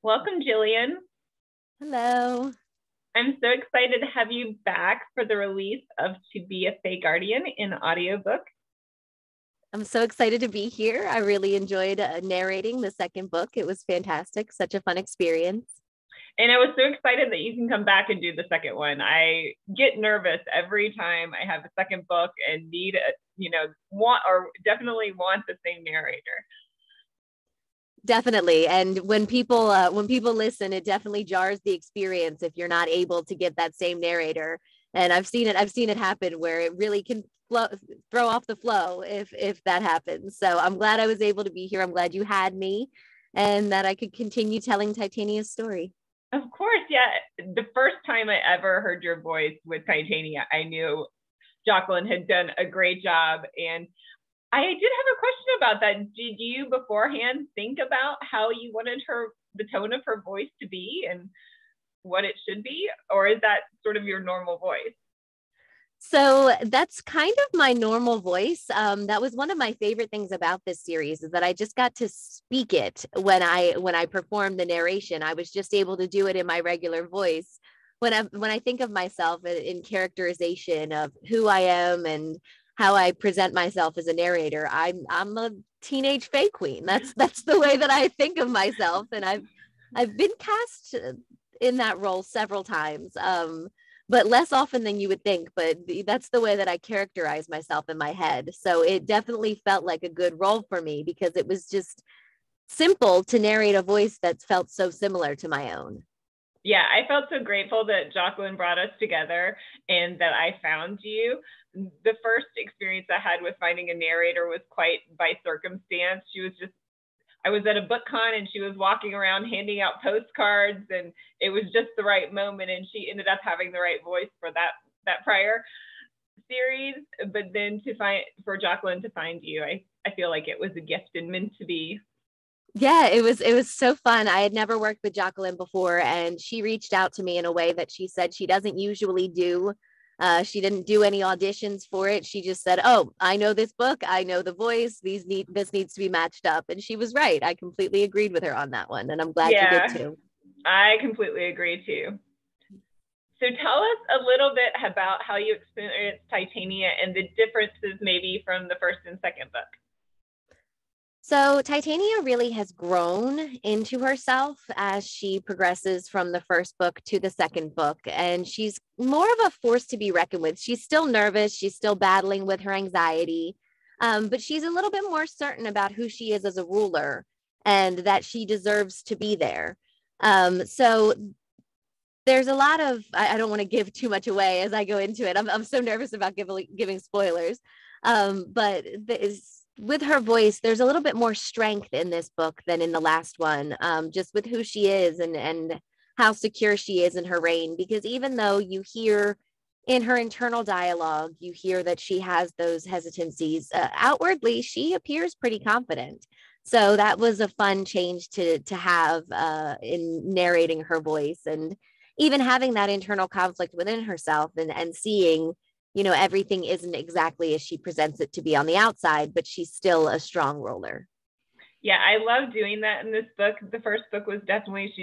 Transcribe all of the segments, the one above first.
Welcome, Jillian. Hello. I'm so excited to have you back for the release of To Be a Fae Guardian in audiobook. I'm so excited to be here. I really enjoyed narrating the second book. It was fantastic. Such a fun experience. And I was so excited that you can come back and do the second one. I get nervous every time I have a second book and need definitely want the same narrator. Definitely. And when people listen, it definitely jars the experience if you're not able to get that same narrator. And I've seen it happen where it really can throw off the flow if that happens. So I'm glad I was able to be here. I'm glad you had me and that I could continue telling Titania's story. Of course, yeah. The first time I ever heard your voice with Titania, I knew Jacqueline had done a great job. And I did have a question about that. Did you beforehand think about how you wanted the tone of her voice to be and what it should be? Or is that sort of your normal voice? So that's kind of my normal voice. That was one of my favorite things about this series is that I just got to speak it when I performed the narration. I was just able to do it in my regular voice. When I think of myself in characterization of who I am and how I present myself as a narrator, I'm a teenage fae queen. That's the way that I think of myself, and I've been cast in that role several times. But less often than you would think, but that's the way that I characterize myself in my head. So it definitely felt like a good role for me because it was just simple to narrate a voice that felt so similar to my own. Yeah, I felt so grateful that Jacqueline brought us together and that I found you. The first experience I had with finding a narrator was quite by circumstance. I was at a book con and she was walking around handing out postcards and it was just the right moment and she ended up having the right voice for that prior series. But then for Jacqueline to find you, I feel like it was a gift and meant to be. Yeah, it was so fun. I had never worked with Jacqueline before and she reached out to me in a way that she said she doesn't usually do. She didn't do any auditions for it. She just said, "Oh, I know this book. I know the voice. This needs to be matched up." And she was right. I completely agreed with her on that one. And I'm glad you did too. I completely agree too. So tell us a little bit about how you experienced Titania and the differences maybe from the first and second book. So Titania really has grown into herself as she progresses from the first book to the second book, and she's more of a force to be reckoned with. She's still nervous. She's still battling with her anxiety, but she's a little bit more certain about who she is as a ruler and that she deserves to be there. So there's a lot of, I don't want to give too much away as I go into it. I'm so nervous about giving spoilers, but with her voice, there's a little bit more strength in this book than in the last one, just with who she is and how secure she is in her reign. Because even though you hear in her internal dialogue, you hear that she has those hesitancies, outwardly, she appears pretty confident. So that was a fun change to have in narrating her voice and even having that internal conflict within herself and seeing everything isn't exactly as she presents it to be on the outside, but she's still a strong ruler. Yeah, I love doing that in this book. The first book was definitely,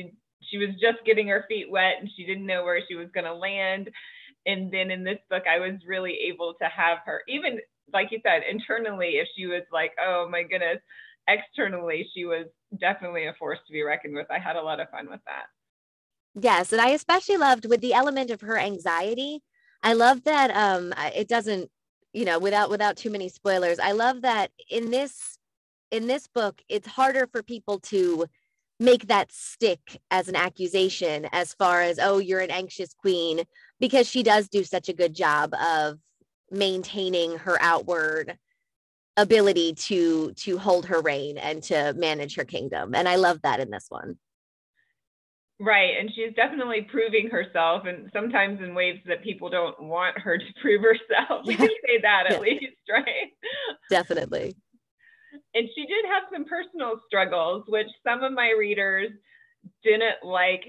she was just getting her feet wet and she didn't know where she was going to land. And then in this book, I was really able to have her, even like you said, internally, if she was like, oh my goodness, externally, she was definitely a force to be reckoned with. I had a lot of fun with that. Yes, and I especially loved with the element of her anxiety. I love that it doesn't, without too many spoilers, I love that in this book, it's harder for people to make that stick as an accusation as far as, oh, you're an anxious queen, because she does do such a good job of maintaining her outward ability to hold her reign and to manage her kingdom. And I love that in this one. Right. And she's definitely proving herself, and sometimes in ways that people don't want her to prove herself. We can say that at least, right? Definitely. And she did have some personal struggles, which some of my readers didn't like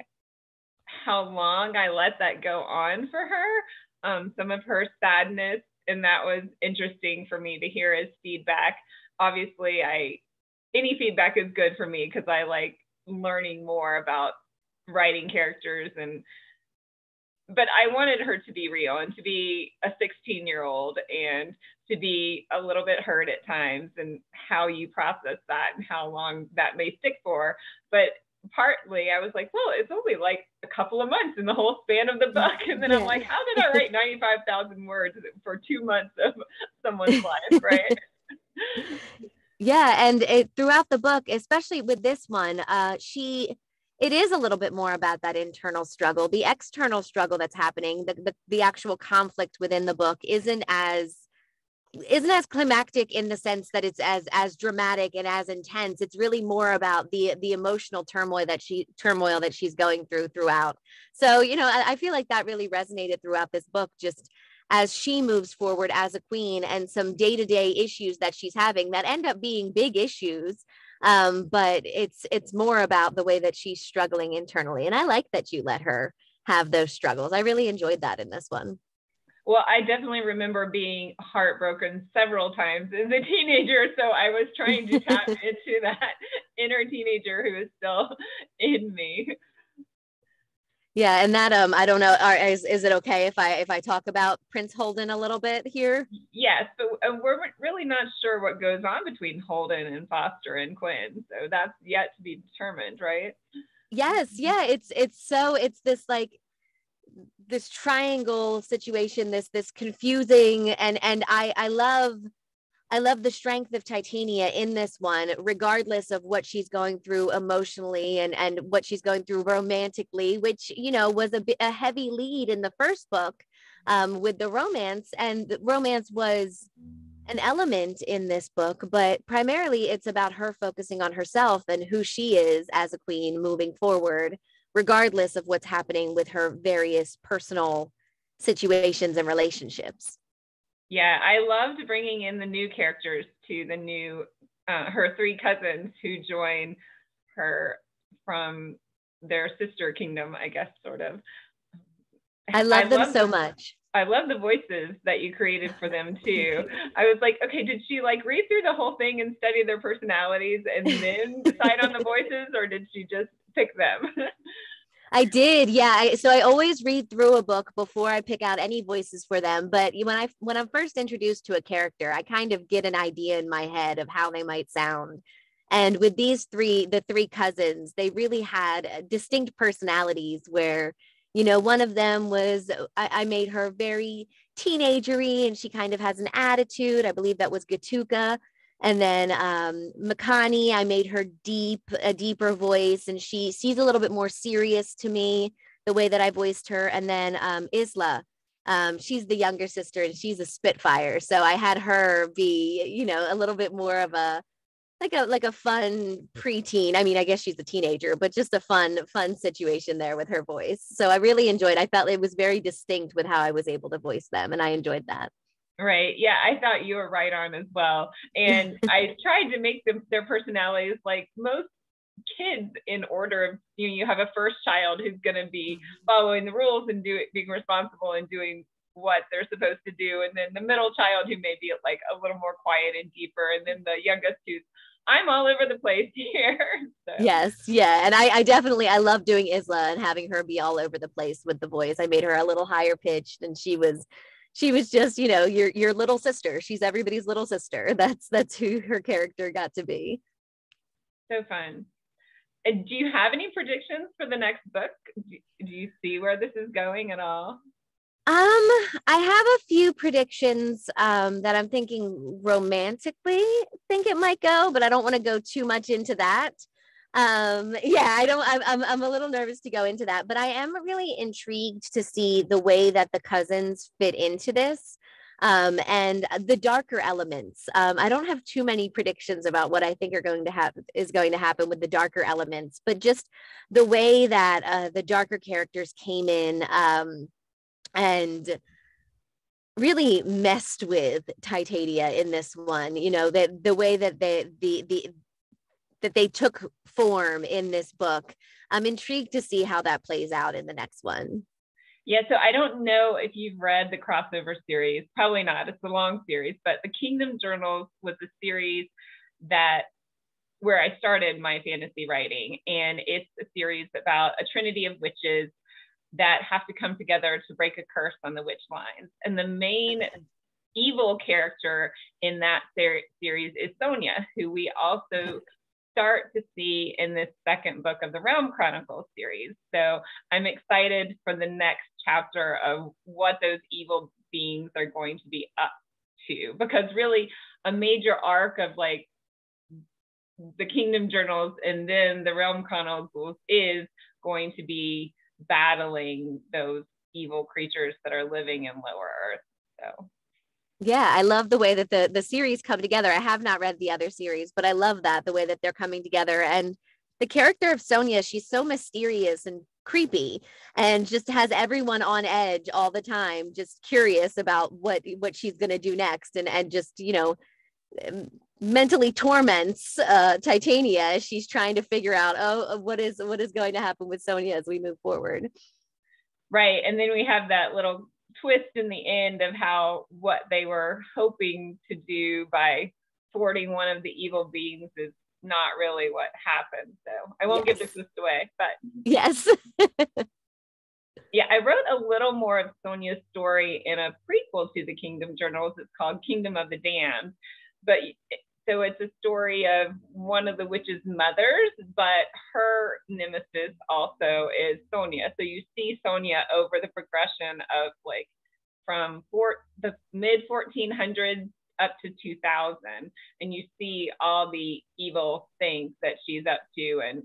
how long I let that go on for her. Some of her sadness, and that was interesting for me to hear as feedback. Obviously, any feedback is good for me because I like learning more about writing characters, but I wanted her to be real and to be a 16-year-old and to be a little bit hurt at times, and how you process that and how long that may stick for. But partly I was like, well, it's only like a couple of months in the whole span of the book. And then I'm like, how did I write 95,000 words for 2 months of someone's life, right? Yeah, and throughout the book, especially with this one, it is a little bit more about that internal struggle. The external struggle that's happening, the actual conflict within the book isn't as climactic in the sense that it's as dramatic and as intense. It's really more about the emotional turmoil that she's going throughout. So, I feel like that really resonated throughout this book, just as she moves forward as a queen, and some day-to-day issues that she's having that end up being big issues. But it's more about the way that she's struggling internally. And I like that you let her have those struggles. I really enjoyed that in this one. Well, I definitely remember being heartbroken several times as a teenager. So I was trying to tap into that inner teenager who is still in me. Yeah, and that I don't know, is it okay if I talk about Prince Holden a little bit here? Yes, but we're really not sure what goes on between Holden and Foster and Quinn, so that's yet to be determined, right? Yes, yeah, it's this like this triangle situation, this confusing, and I love the strength of Titania in this one, regardless of what she's going through emotionally and what she's going through romantically, which, was a heavy lead in the first book with the romance. And the romance was an element in this book, but primarily it's about her focusing on herself and who she is as a queen moving forward, regardless of what's happening with her various personal situations and relationships. Yeah, I loved bringing in the new characters to the new, her 3 cousins who join her from their sister kingdom, I guess, sort of. I love them so much. I love the voices that you created for them too. I was like, okay, did she like read through the whole thing and study their personalities and then decide on the voices, or did she just pick them? I did, yeah. So I always read through a book before I pick out any voices for them. But when I'm first introduced to a character, I kind of get an idea in my head of how they might sound. And with the 3 cousins, they really had distinct personalities where, one of them was, I made her very teenagery and she kind of has an attitude. I believe that was Gatuka. And then Makani, I made her a deeper voice, and she's a little bit more serious to me, the way that I voiced her. And then Isla, she's the younger sister and she's a Spitfire. So I had her be, a little bit more of a fun preteen. I mean, I guess she's a teenager, but just a fun situation there with her voice. So I really enjoyed. I felt it was very distinct with how I was able to voice them, and I enjoyed that. Right. Yeah, I thought you were right on as well. And I tried to make their personalities like most kids in order of, you have a first child who's going to be following the rules and being responsible and doing what they're supposed to do. And then the middle child who may be like a little more quiet and deeper. And then the youngest who's, I'm all over the place here. So. Yes. Yeah. And I love doing Isla and having her be all over the place with the voice. I made her a little higher pitched, and she was just, your little sister. She's everybody's little sister. That's who her character got to be. So fun. And do you have any predictions for the next book? Do you see where this is going at all? I have a few predictions that I'm thinking romantically think it might go, but I don't want to go too much into that. I'm a little nervous to go into that, but I am really intrigued to see the way that the cousins fit into this, and the darker elements. I don't have too many predictions about what I think is going to happen with the darker elements, but just the way that the darker characters came in and really messed with Titania in this one. That the way that they took form in this book. I'm intrigued to see how that plays out in the next one. Yeah, so I don't know if you've read the crossover series. Probably not. It's a long series, but the Kingdom Journals was a series that where I started my fantasy writing. And it's a series about a trinity of witches that have to come together to break a curse on the witch lines. And the main evil character in that series is Sonia, who we also start to see in this second book of the Realm Chronicles series. So I'm excited for the next chapter of what those evil beings are going to be up to, because really a major arc of like the Kingdom Journals and then the Realm Chronicles is going to be battling those evil creatures that are living in lower earth. So yeah, I love the way that the series come together. I have not read the other series, but I love that, the way that they're coming together. And the character of Sonia, she's so mysterious and creepy and just has everyone on edge all the time, just curious about what she's going to do next, and just, you know, mentally torments Titania. She's trying to figure out, what is going to happen with Sonia as we move forward. Right. And then we have that little twist in the end of how what they were hoping to do by thwarting one of the evil beings is not really what happened. So I won't give the twist away, but yes. Yeah, I wrote a little more of Sonia's story in a prequel to the Kingdom Journals. It's called Kingdom of the Damned. But so it's a story of one of the witch's mothers, but her nemesis also is Sonia. So you see Sonia over the progression of like from the mid 1400s up to 2000, and you see all the evil things that she's up to, and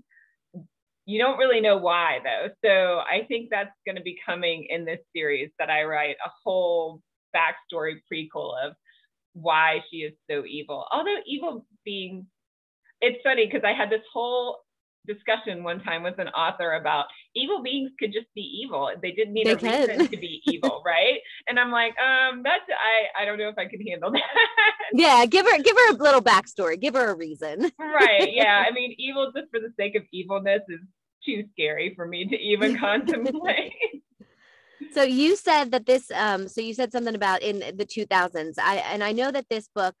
you don't really know why though. So I think that's going to be coming in this series, that I write a whole backstory prequel of why she is so evil. Although evil beings, it's funny because I had this whole discussion one time with an author about evil beings could just be evil. They didn't need a reason to be evil, right? And I'm like, that's I don't know if I can handle that. Yeah, give her a little backstory. Give her a reason. Right. Yeah. I mean, evil just for the sake of evilness is too scary for me to even contemplate. So you said that this, so you said something about in the 2000s. I know that this book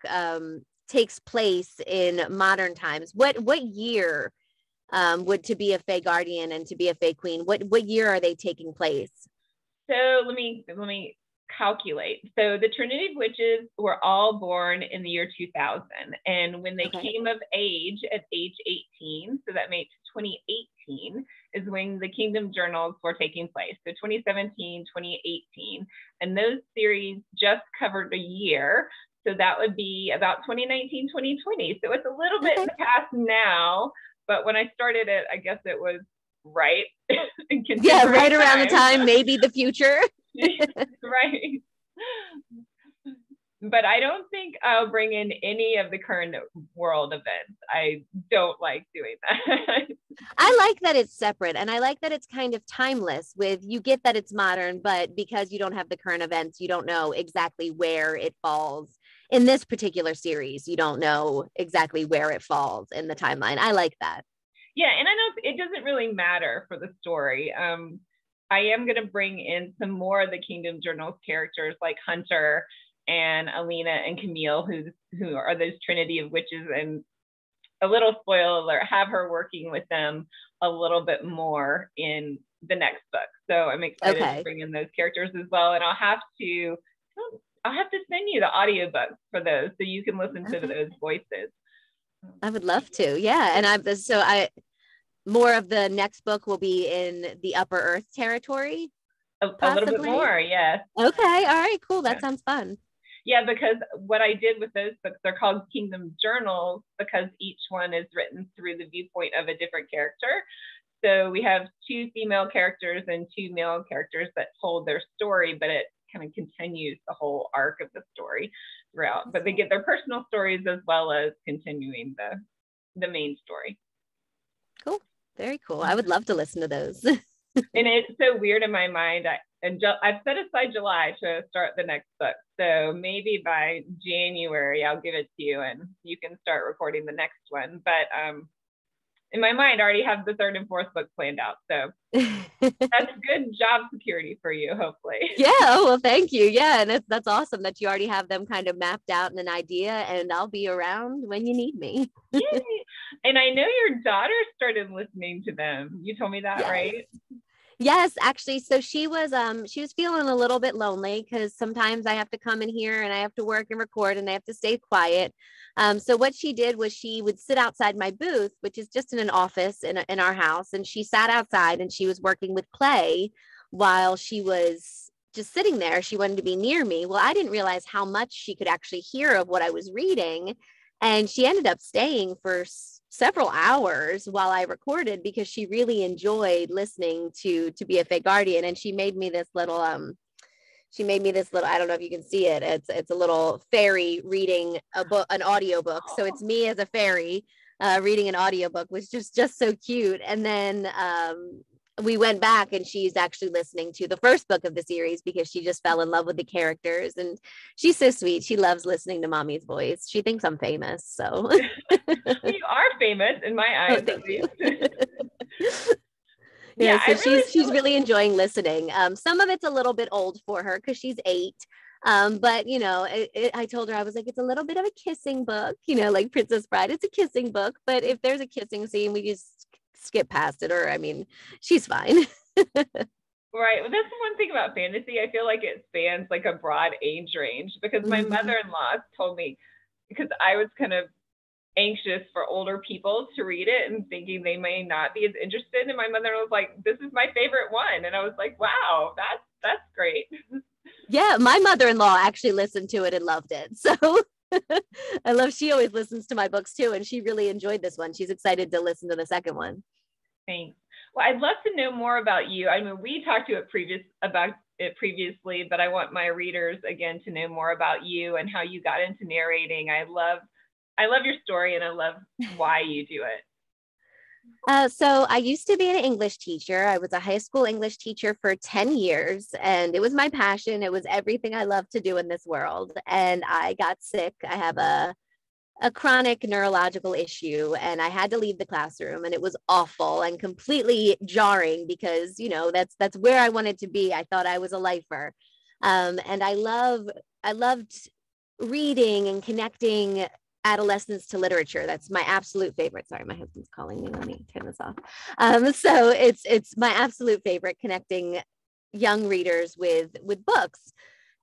takes place in modern times. What year would To Be a Fae Guardian and To Be a Fae Queen, what year are they taking place? So let me calculate. So the Trinity of Witches were all born in the year 2000. And when they came of age at age 18, so that makes 2018, is when the Kingdom Journals were taking place. So 2017, 2018. And those series just covered a year. So that would be about 2019, 2020. So it's a little bit in the past now. But when I started it, I guess it was right. Yeah, right around the time, maybe the future. Right. But I don't think I'll bring in any of the current world events. I don't like doing that. I like that it's separate, and I like that it's kind of timeless. With you get that it's modern, but because you don't have the current events, you don't know exactly where it falls. In this particular series, you don't know exactly where it falls in the timeline. I like that. Yeah, and I know it doesn't really matter for the story. I am going to bring in some more of the Kingdom Journals characters like Hunter and Alina and Camille, who are those Trinity of Witches, and a little spoiler alert, have her working with them a little bit more in the next book. So I'm excited to bring in those characters as well. And I'll have to send you the audiobooks for those so you can listen to those voices. I would love to. Yeah. And more of the next book will be in the Upper Earth territory. A little bit more, yes. Okay. All right, cool. That sounds fun. Yeah, because what I did with those books, they're called Kingdom Journals because each one is written through the viewpoint of a different character. So we have 2 female characters and 2 male characters that told their story, but it kind of continues the whole arc of the story throughout. But they get their personal stories as well as continuing the main story. Cool. Very cool. I would love to listen to those. And it's so weird in my mind. I've set aside July to start the next book. So maybe by January, I'll give it to you and you can start recording the next one. But in my mind, I already have the third and fourth book planned out. So that's good job security for you, hopefully. Yeah. Oh, well, thank you. Yeah. And that's awesome that you already have them kind of mapped out and an idea, and I'll be around when you need me. Yay. And I know your daughter started listening to them. You told me that, Yes. right? Yes, actually. So she was feeling a little bit lonely because sometimes I have to come in here and I have to work and record and I have to stay quiet. So what she did was she would sit outside my booth, which is just in an office in our house, and she sat outside and she was working with clay while she was just sitting there. She wanted to be near me. Well, I didn't realize how much she could actually hear of what I was reading, and she ended up staying for several hours while I recorded because she really enjoyed listening to be a Fae Guardian. And she made me this little I don't know if you can see it. It's a little fairy reading a book, an audiobook. So it's me as a fairy reading an audiobook, which is just so cute. And then we went back and she's actually listening to the first book of the series because she just fell in love with the characters, and she's so sweet. She loves listening to mommy's voice. She thinks I'm famous. So you are famous in my eyes, at least. Yeah, so she's really enjoying listening. Some of it's a little bit old for her because she's 8. But you know, I told her, I was like, it's a little bit of a kissing book, you know, like Princess Bride. It's a kissing book, but if there's a kissing scene, we just skip past it. Or I mean, she's fine. Right. Well, that's the one thing about fantasy. I feel like it spans like a broad age range, because my mother-in-law told me, because I was kind of anxious for older people to read it and thinking they may not be as interested. And my mother was like, this is my favorite one. And I was like, wow, that's great. Yeah, my mother-in-law actually listened to it and loved it. So she always listens to my books too, and she really enjoyed this one. She's excited to listen to the second one. Thanks. Well, I'd love to know more about you. I mean, we talked about it previously, but I want my readers again to know more about you and how you got into narrating. I love your story, and I love why you do it. So I used to be an English teacher. I was a high school English teacher for 10 years, and it was my passion. It was everything I loved to do in this world. And I got sick. I have a chronic neurological issue, and I had to leave the classroom, and it was awful and completely jarring because, you know, that's where I wanted to be. I thought I was a lifer. And I loved reading and connecting adolescents to literature. That's my absolute favorite. Sorry, my husband's calling me. Let me turn this off. So it's my absolute favorite, connecting young readers with books.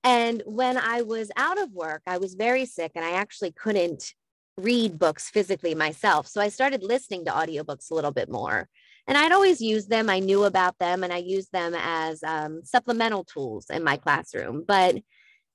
And when I was out of work, I was very sick and I actually couldn't read books physically myself. So I started listening to audiobooks a little bit more. And I'd always used them. I knew about them and I used them as supplemental tools in my classroom. But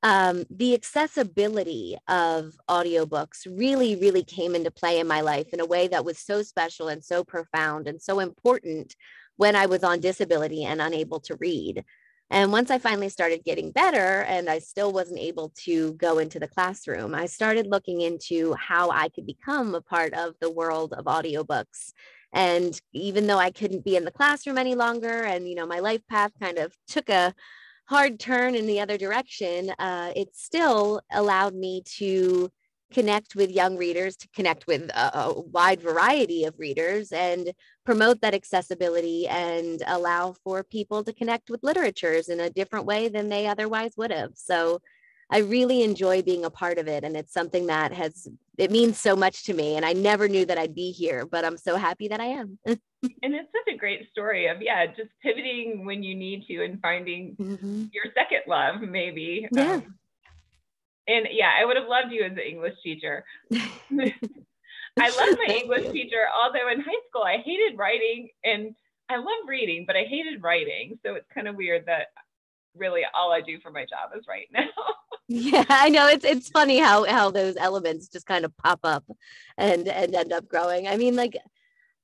the accessibility of audiobooks really, really came into play in my life in a way that was so special and so profound and so important when I was on disability and unable to read. And once I finally started getting better and I still wasn't able to go into the classroom, I started looking into how I could become a part of the world of audiobooks. And even though I couldn't be in the classroom any longer, and, you know, my life path kind of took a hard turn in the other direction, it still allowed me to connect with young readers, to connect with a wide variety of readers, and promote that accessibility and allow for people to connect with literatures in a different way than they otherwise would have. So I really enjoy being a part of it. And it's something that it means so much to me. And I never knew that I'd be here, but I'm so happy that I am. And it's such a great story of, just pivoting when you need to and finding your second love, maybe. Yeah. And I would have loved you as an English teacher. I love my English teacher, although in high school I hated writing, and I love reading, but I hated writing. So it's kind of weird that really all I do for my job is write now. Yeah, I know. It's funny how those elements just kind of pop up and end up growing. I mean, like,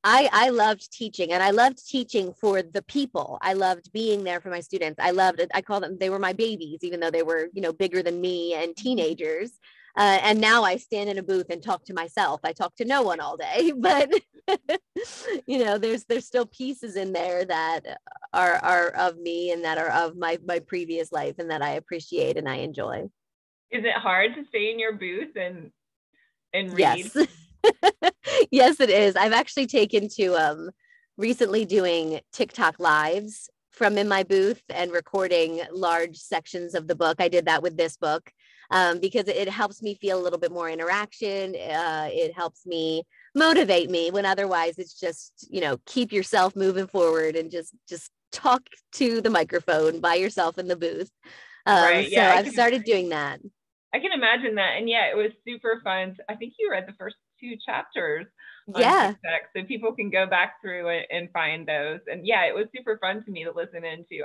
I loved teaching, and I loved teaching for the people. I loved being there for my students. I loved it. I call them, they were my babies, even though they were, you know, bigger than me and teenagers. And now I stand in a booth and talk to myself. I talk to no one all day, but you know, there's still pieces in there that are of me and that are of my previous life and that I appreciate and I enjoy. Is it hard to stay in your booth and read? Yes. Yes, it is. I've actually taken to recently doing TikTok lives from in my booth and recording large sections of the book. I did that with this book because it helps me feel a little bit more interaction. It helps me motivate me when otherwise it's just, keep yourself moving forward and just talk to the microphone by yourself in the booth. Right. So Yeah, I've started doing that. I can imagine that. And yeah, it was super fun. I think you read the first 2 chapters on Yeah. TikTok, so people can go back through it and find those. And yeah, it was super fun to me to listen into.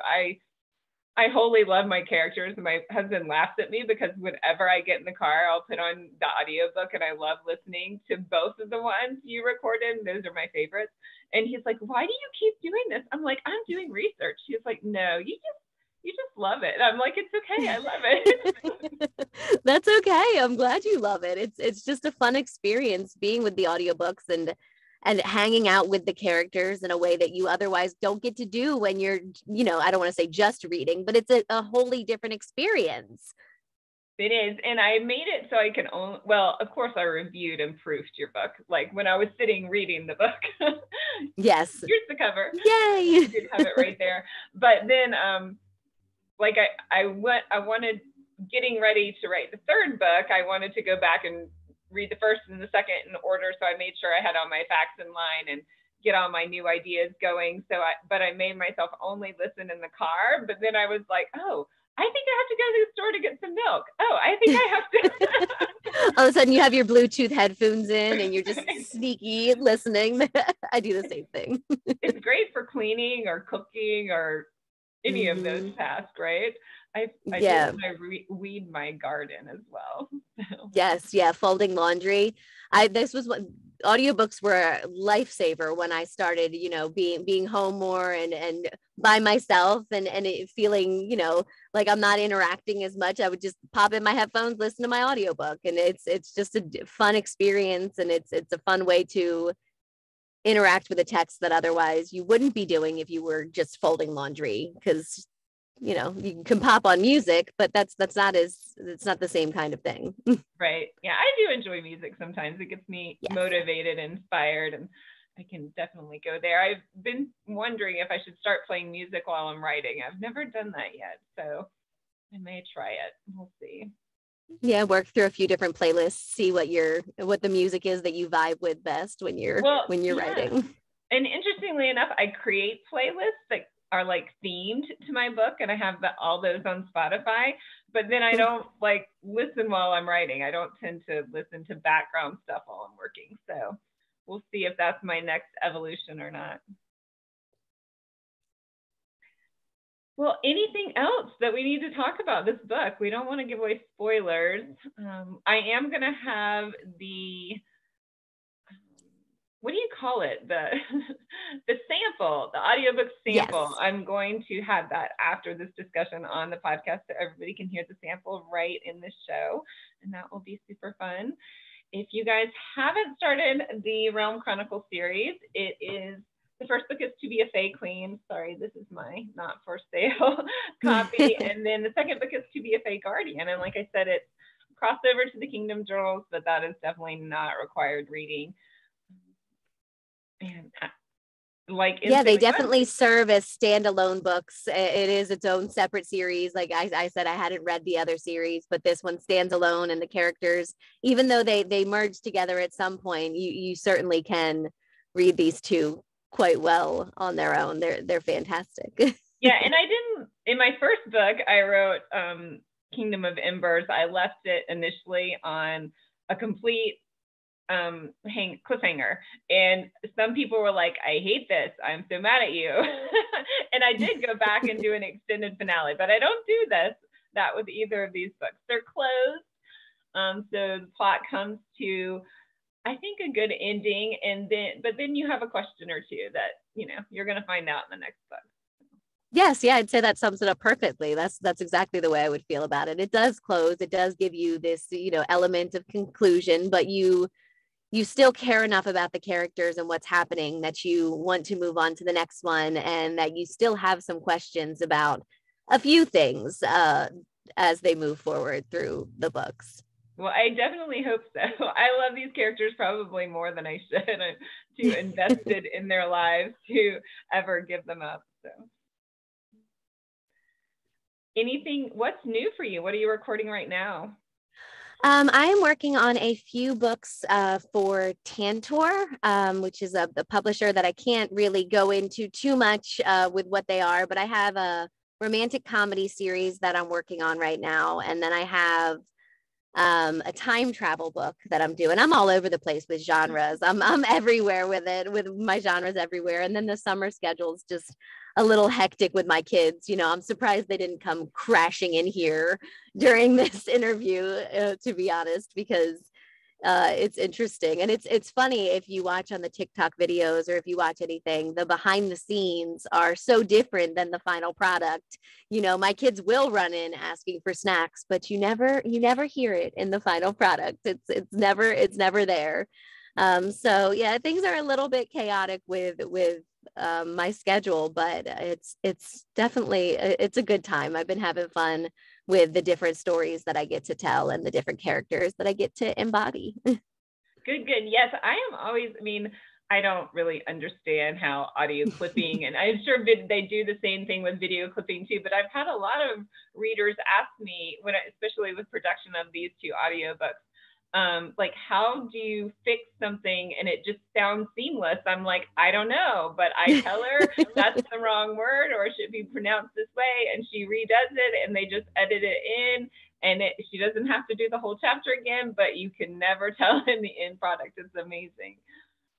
I wholly love my characters, and my husband laughs at me because whenever I get in the car, I'll put on the audiobook, and I love listening to both of the ones you recorded. Those are my favorites. And he's like, "Why do you keep doing this?" I'm like, "I'm doing research." He's like, "No, you just love it." I'm like, "It's okay. I love it." That's okay. I'm glad you love it. It's just a fun experience being with the audiobooks and hanging out with the characters in a way that you otherwise don't get to do when you're, I don't want to say just reading, but it's a wholly different experience. It is. And I made it so I can only, well, of course I reviewed and proofed your book. Like when I was sitting reading the book. Yes. Here's the cover. Yay. You did have it right there. But then like I wanted, getting ready to write the 3rd book, I wanted to go back and read the 1st and the 2nd in order. So I made sure I had all my facts in line and get all my new ideas going. But I made myself only listen in the car. But then I was like, oh, I think I have to go to the store to get some milk. Oh, I think I have to. All of a sudden you have your Bluetooth headphones in and you're just sneaky listening. I do the same thing. It's great for cleaning or cooking or any of those tasks, right? I weed my garden as well. Yes, yeah, folding laundry. This was what audiobooks were a lifesaver when I started, being home more and by myself and it feeling, like I'm not interacting as much. I would just pop in my headphones, listen to my audiobook, and it's just a fun experience, and it's a fun way to interact with a text that otherwise you wouldn't be doing if you were just folding laundry, because you can pop on music, but it's not the same kind of thing. Right. Yeah, I do enjoy music sometimes. It gets me motivated, inspired, and I can definitely go there. I've been wondering if I should start playing music while I'm writing. I've never done that yet, so I may try it. We'll see. Yeah, work through a few different playlists, see what the music is that you vibe with best when you're writing. And interestingly enough, I create playlists that are like themed to my book, and I have all those on Spotify, but then I don't like listen while I'm writing. I don't tend to listen to background stuff while I'm working. So we'll see if that's my next evolution or not. Well, anything else that we need to talk about this book? We don't want to give away spoilers. I am going to have what do you call it? The sample, the audiobook sample. Yes. I'm going to have that after this discussion on the podcast so everybody can hear the sample right in the show. And that will be super fun. If you guys haven't started the Realm Chronicles series, the first book is To Be a Fae Queen. Sorry, this is my not for sale copy. And then the second book is To Be a Fae Guardian. And like I said, it's crossover to the Kingdom Journals, but that is definitely not required reading. And they definitely serve as standalone books. It is its own separate series. Like I said, I hadn't read the other series, but this one stands alone, and the characters, even though they merge together at some point, you certainly can read these two quite well on their own. They're fantastic. Yeah, and I didn't, in my first book, I wrote Kingdom of Embers. I left it initially on a complete cliffhanger, and some people were like, I hate this, I'm so mad at you. And I did go back and do an extended finale, but I don't do that with either of these books. They're closed, so the plot comes to, I think, a good ending, and then you have a question or two that you're going to find out in the next book. Yes, yeah, I'd say that sums it up perfectly. That's exactly the way I would feel about it. It does close. It does give you this, element of conclusion, but you still care enough about the characters and what's happening that you want to move on to the next one, and that you still have some questions about a few things as they move forward through the books. Well, I definitely hope so. I love these characters probably more than I should. I'm too invested in their lives to ever give them up. So, what's new for you? What are you recording right now? I am working on a few books for Tantor, which is the publisher that I can't really go into too much with what they are, but I have a romantic comedy series that I'm working on right now. And then I have a time travel book that I'm doing. I'm all over the place with genres. I'm everywhere with it, with my genres everywhere. And then the summer schedule is just a little hectic with my kids. You know, I'm surprised they didn't come crashing in here during this interview, to be honest, because it's interesting. And it's funny if you watch on the TikTok videos or if you watch anything, the behind the scenes are so different than the final product. You know, my kids will run in asking for snacks, but you never hear it in the final product. It's never there. So yeah, things are a little bit chaotic with my schedule, but it's definitely it's a good time. I've been having fun with the different stories that I get to tell and the different characters that I get to embody. Good, good. Yes, I am always, I mean, I don't really understand how audio clipping, and I'm sure they do the same thing with video clipping too, but I've had a lot of readers ask me, especially with production of these two audiobooks, like, how do you fix something and it just sounds seamless? I'm like, I don't know, but I tell her that's the wrong word or it should be pronounced this way, and she redoes it and they just edit it in, and she doesn't have to do the whole chapter again, but you can never tell in the end product. It's amazing.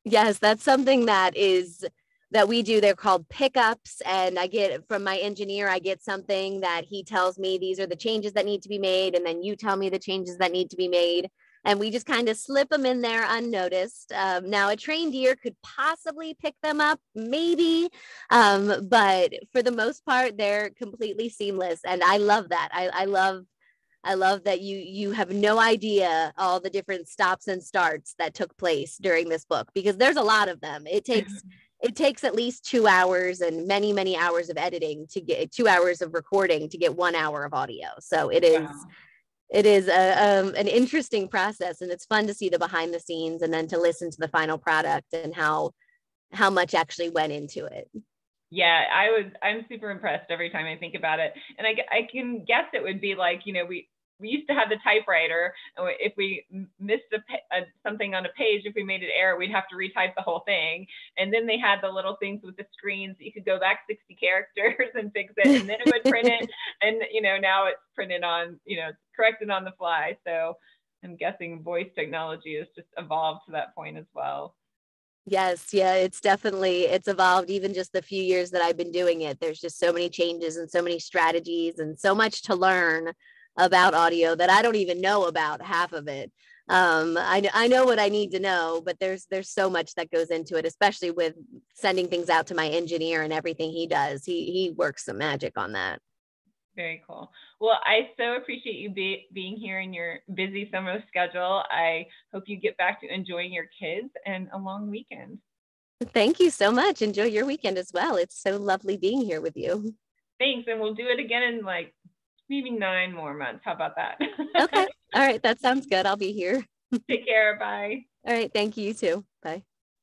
Yes, that's something that we do. They're called pickups. And I get from my engineer, I get something that he tells me these are the changes that need to be made. And then you tell me the changes that need to be made. And we just kind of slip them in there unnoticed. Now, a trained ear could possibly pick them up, maybe. But for the most part, they're completely seamless. And I love that. I love that you have no idea all the different stops and starts that took place during this book, because there's a lot of them. It takes at least 2 hours and many, many hours of editing to get 2 hours of recording to get 1 hour of audio. So Wow. it is an interesting process, and it's fun to see the behind the scenes and then to listen to the final product and how much actually went into it. Yeah, I'm super impressed every time I think about it. And I can guess it would be like, we used to have the typewriter, and if we missed something on a page, if we made an error, we'd have to retype the whole thing. And then they had the little things with the screens. You could go back 60 characters and fix it, and then it would print it. And, now it's printed on, corrected on the fly. So I'm guessing voice technology has just evolved to that point as well. Yes, yeah, it's evolved even just the few years that I've been doing it. There's just so many changes and so many strategies and so much to learn about audio that I don't even know about half of it. I know what I need to know, but there's so much that goes into it, especially with sending things out to my engineer and everything he does. He works some magic on that. Very cool. Well, I so appreciate you being here in your busy summer schedule. I hope you get back to enjoying your kids and a long weekend. Thank you so much. Enjoy your weekend as well. It's so lovely being here with you. Thanks. And we'll do it again in like maybe 9 more months. How about that? Okay. All right. That sounds good. I'll be here. Take care. Bye. All right. Thank you, you too. Bye.